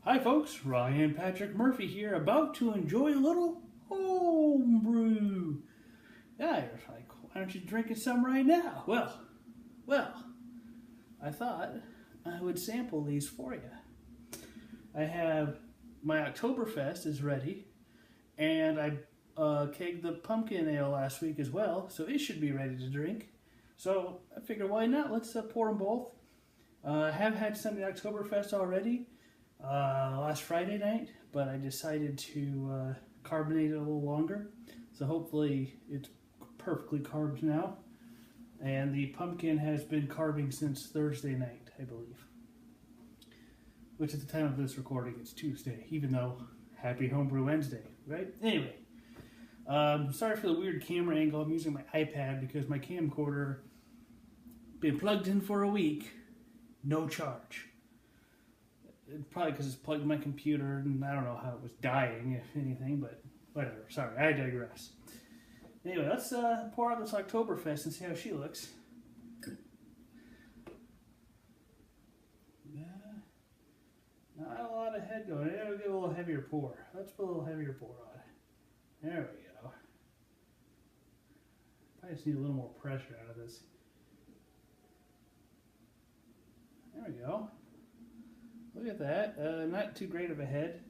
Hi folks, Ryan Patrick Murphy here, about to enjoy a little home brew. Yeah, you're like, why aren't you drinking some right now? Well, I thought I would sample these for you. I have my Oktoberfest is ready, and I kegged the pumpkin ale last week as well, so it should be ready to drink. So I figured, why not? Let's pour them both. I have had some of the Oktoberfest already last Friday night, but I decided to carbonate it a little longer. So hopefully it's perfectly carved now. And the pumpkin has been carving since Thursday night, I believe. Which at the time of this recording, it's Tuesday, even though happy Homebrew Wednesday, right? Anyway, sorry for the weird camera angle. I'm using my iPad because my camcorder been plugged in for a week, no charge. Probably because it's plugged in my computer, and I don't know how it was dying, if anything, but whatever. Sorry, I digress. Anyway, let's pour out this Oktoberfest and see how she looks. Not a lot of head going. There we get a little heavier pour. Let's put a little heavier pour on. There we go. I just need a little more pressure out of this. There we go. Look at that. Not too great of a head.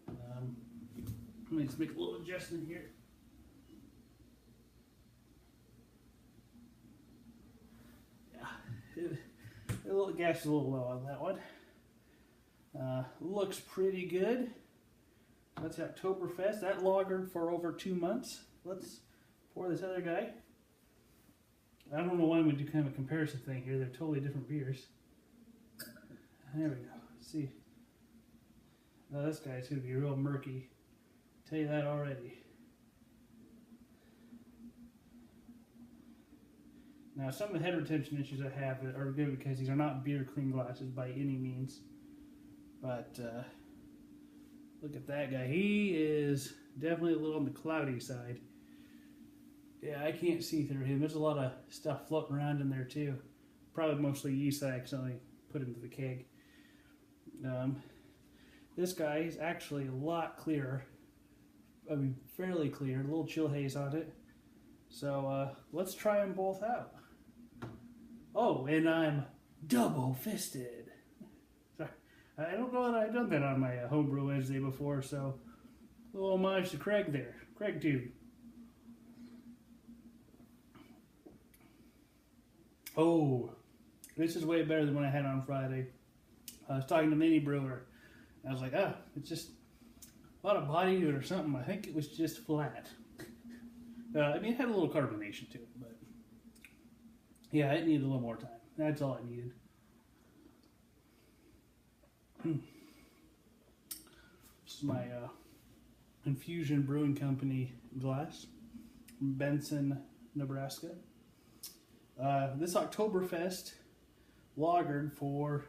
Let me just make a little adjustment here. Yeah, the gas is a little low on that one. Looks pretty good. That's Oktoberfest. That lagered for over 2 months. Let's pour this other guy. I don't know why we do kind of a comparison thing here. They're totally different beers. There we go. Let's see. Now this guy's going to be real murky. I'll tell you that already. Now some of the head retention issues I have are good because these are not beer clean glasses by any means. But look at that guy. He is definitely a little on the cloudy side. Yeah, I can't see through him. There's a lot of stuff floating around in there too. Probably mostly yeast that I accidentally put into the keg. This guy is actually a lot clearer. I mean, fairly clear. A little chill haze on it. So let's try them both out. Oh, and I'm double-fisted. Sorry, I don't know that I've done that on my Homebrew Wednesday before, so a little homage to Craig there. Craig, dude. Oh, this is way better than what I had on Friday. I was talking to Mini Brewer. I was like, it's just a lot of body to it or something. I think it was just flat. I mean, it had a little carbonation to it, but yeah, it needed a little more time. That's all it needed. This is my Infusion Brewing Company glass from Benson, Nebraska. This Oktoberfest lagered for,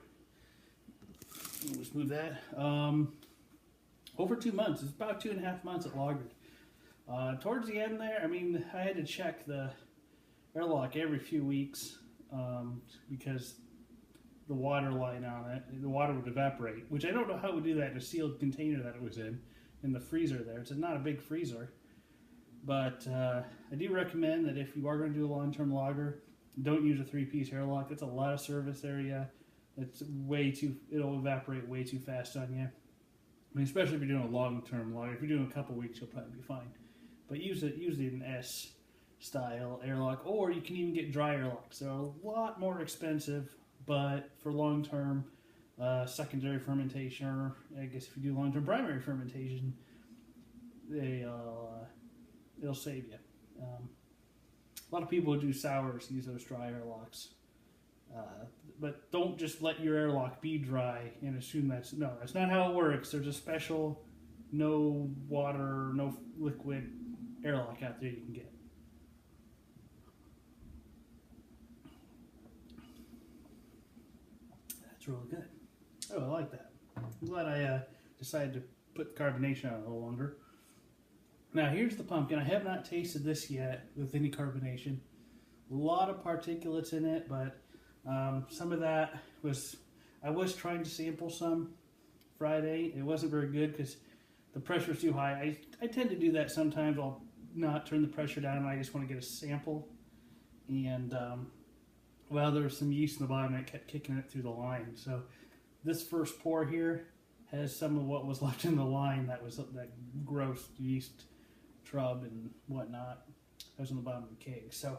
let's move that, over 2 months. It's about 2.5 months it lagered. Towards the end there, I mean, I had to check the airlock every few weeks because the water line on it, the water would evaporate, which I don't know how it would do that in a sealed container that it was in the freezer there. It's not a big freezer, but I do recommend that if you are going to do a long-term lager, don't use a 3-piece airlock. That's a lot of surface area. It's it'll evaporate way too fast on you. I mean, especially if you're doing a long-term lager. If you're doing a couple weeks, you'll probably be fine. But use an S-style airlock, or you can even get dry airlocks. They're a lot more expensive, but for long-term secondary fermentation, or I guess if you do long-term primary fermentation, it'll save you. A lot of people who do sours use those dry airlocks. But don't just let your airlock be dry and assume that's not how it works. There's a special no water, no liquid airlock out there you can get. That's really good. Oh, I like that. I'm glad I decided to put the carbonation on a little longer. Now here's the pumpkin. I have not tasted this yet with any carbonation. A lot of particulates in it, but some of that was, I was trying to sample some Friday. It wasn't very good because the pressure's too high. I tend to do that sometimes. I'll not turn the pressure down and I just want to get a sample. And, well, there was some yeast in the bottom and it kept kicking it through the line. So this first pour here has some of what was left in the line that was that gross yeast trub and whatnot. That was in the bottom of the keg. So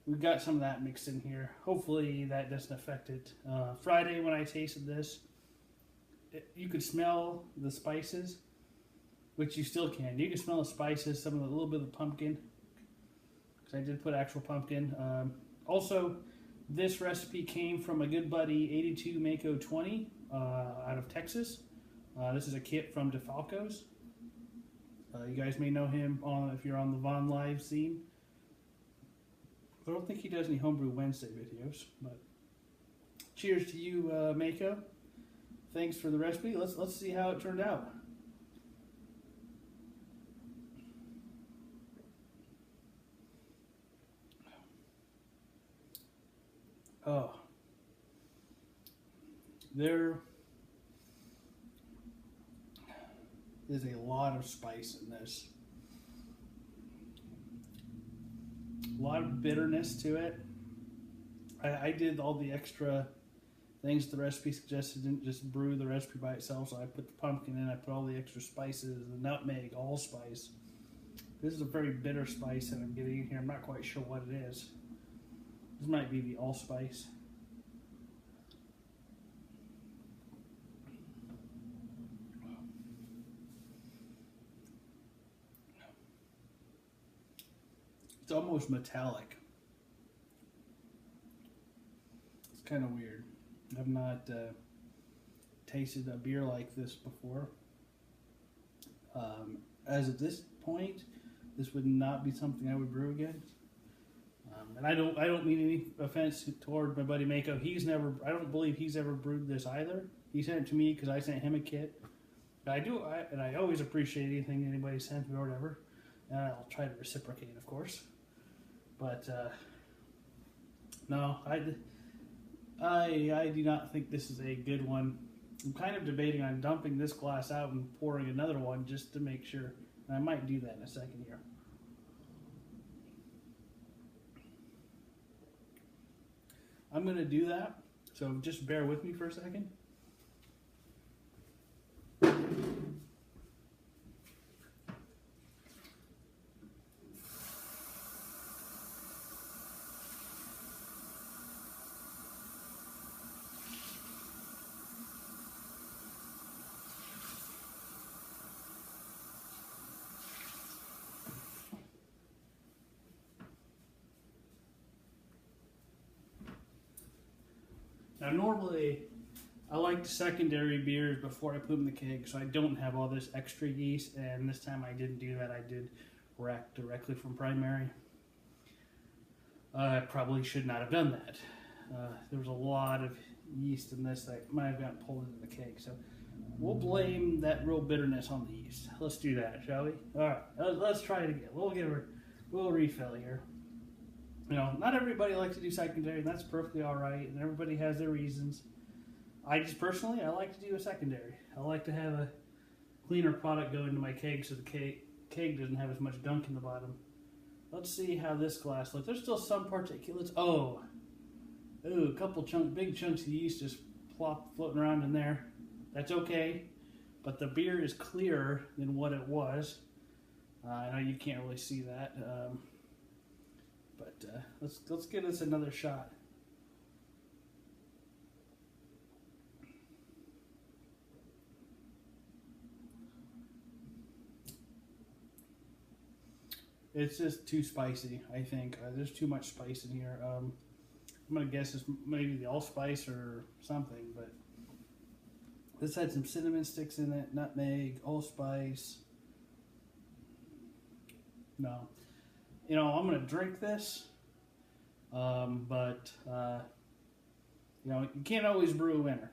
we've got some of that mixed in here. Hopefully that doesn't affect it. Friday when I tasted this, you could smell the spices, which you still can. You can smell the spices, some of the little bit of the pumpkin, because I did put actual pumpkin. Also, this recipe came from a good buddy, 82 Mako 20, out of Texas. This is a kit from DeFalco's. You guys may know him if you're on the Von Live scene. I don't think he does any Homebrew Wednesday videos, but cheers to you, Mako. Thanks for the recipe. Let's see how it turned out. Oh, there is a lot of spice in this. A lot of bitterness to it. I did all the extra things the recipe suggested, didn't just brew the recipe by itself, so I put the pumpkin in, I put all the extra spices, the nutmeg, allspice. This is a very bitter spice that I'm getting in here. I'm not quite sure what it is. This might be the allspice. It's almost metallic. It's kind of weird. I've not tasted a beer like this before. As of this point, this would not be something I would brew again. And I don't mean any offense toward my buddy Mako. I don't believe he's ever brewed this either. He sent it to me because I sent him a kit. And I always appreciate anything anybody sends me or whatever. And I'll try to reciprocate, of course. But no, I do not think this is a good one. I'm kind of debating on dumping this glass out and pouring another one just to make sure. And I might do that in a second here. I'm going to do that, so just bear with me for a second. Now normally, I like secondary beers before I put them in the keg, so I don't have all this extra yeast, and this time I didn't do that. I did rack directly from primary. I probably should not have done that. There was a lot of yeast in this that might have gotten pulled into the keg, so we'll blame that real bitterness on the yeast. Let's do that, shall we? All right, let's try it again. We'll refill here. You know, not everybody likes to do secondary, and that's perfectly all right, and everybody has their reasons. I just personally, I like to do a secondary. I like to have a cleaner product go into my keg so the keg doesn't have as much gunk in the bottom. Let's see how this glass looks. There's still some particulates. Oh, ooh, a couple big chunks of yeast just floating around in there. That's okay, but the beer is clearer than what it was. I know you can't really see that. But let's give this another shot. It's just too spicy, I think. There's too much spice in here. I'm gonna guess it's maybe the allspice or something, but this had some cinnamon sticks in it, nutmeg, allspice. No. You know, I'm going to drink this, but, you know, you can't always brew a winner.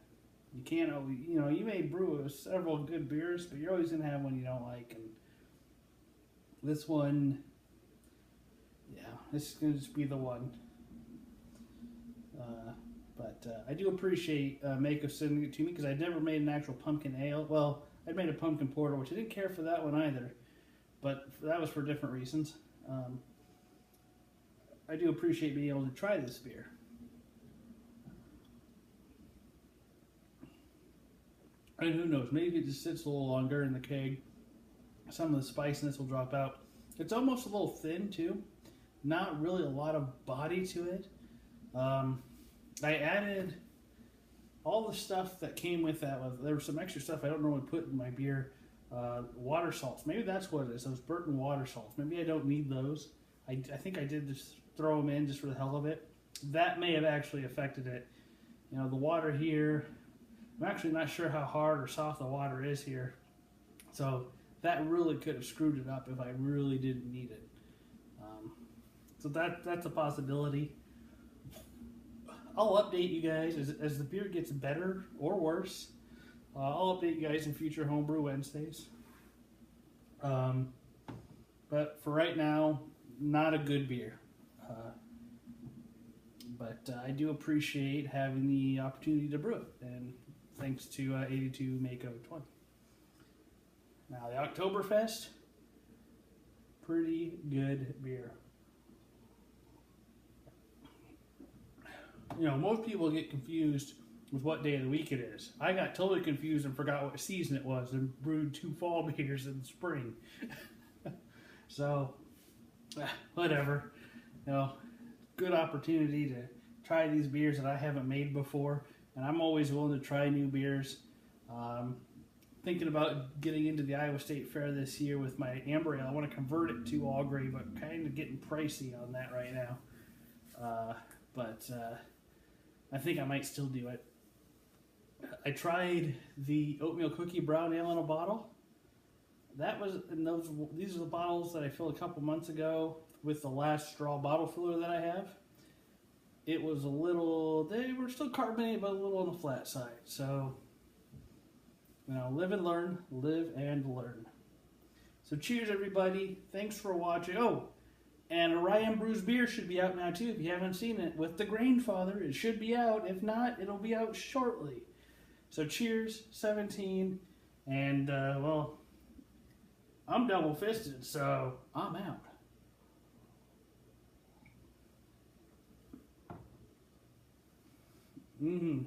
You can't always, you know, you may brew several good beers, but you're always going to have one you don't like. And this one, yeah, this is going to just be the one. But I do appreciate Mako sending it to me because I'd never made an actual pumpkin ale. Well, I'd made a pumpkin porter, which I didn't care for that one either, but that was for different reasons. I do appreciate being able to try this beer. And who knows, maybe it just sits a little longer in the keg. Some of the spiciness will drop out. It's almost a little thin too. Not really a lot of body to it. I added all the stuff that came with that. There was some extra stuff I don't normally put in my beer. Water salts. Maybe that's what it is. Those burnt water salts. Maybe I don't need those. I think I did just throw them in just for the hell of it. That may have actually affected it. You know, the water here, I'm actually not sure how hard or soft the water is here. So that really could have screwed it up if I really didn't need it. So that's a possibility. I'll update you guys as the beer gets better or worse. I'll update you guys in future Homebrew Wednesdays. But for right now, not a good beer. But I do appreciate having the opportunity to brew it. And thanks to 82 Mako 20. Now the Oktoberfest, pretty good beer. You know, most people get confused with what day of the week it is. I got totally confused and forgot what season it was and brewed 2 fall beers in the spring. So, whatever. You know, good opportunity to try these beers that I haven't made before. And I'm always willing to try new beers. Thinking about getting into the Iowa State Fair this year with my amber ale. I want to convert it to all grain, but kind of getting pricey on that right now. But I think I might still do it. I tried the oatmeal cookie brown ale in a bottle. That was these are the bottles that I filled a couple months ago with the last straw bottle filler that I have. It was a little, they were still carbonated, but a little on the flat side. So, you know, live and learn, live and learn. So cheers, everybody. Thanks for watching. Oh, and Orion Brews beer should be out now, too, if you haven't seen it. With the Grainfather, it should be out. If not, it'll be out shortly. So cheers, 17. And, well, I'm double-fisted, so I'm out. Mm-hmm.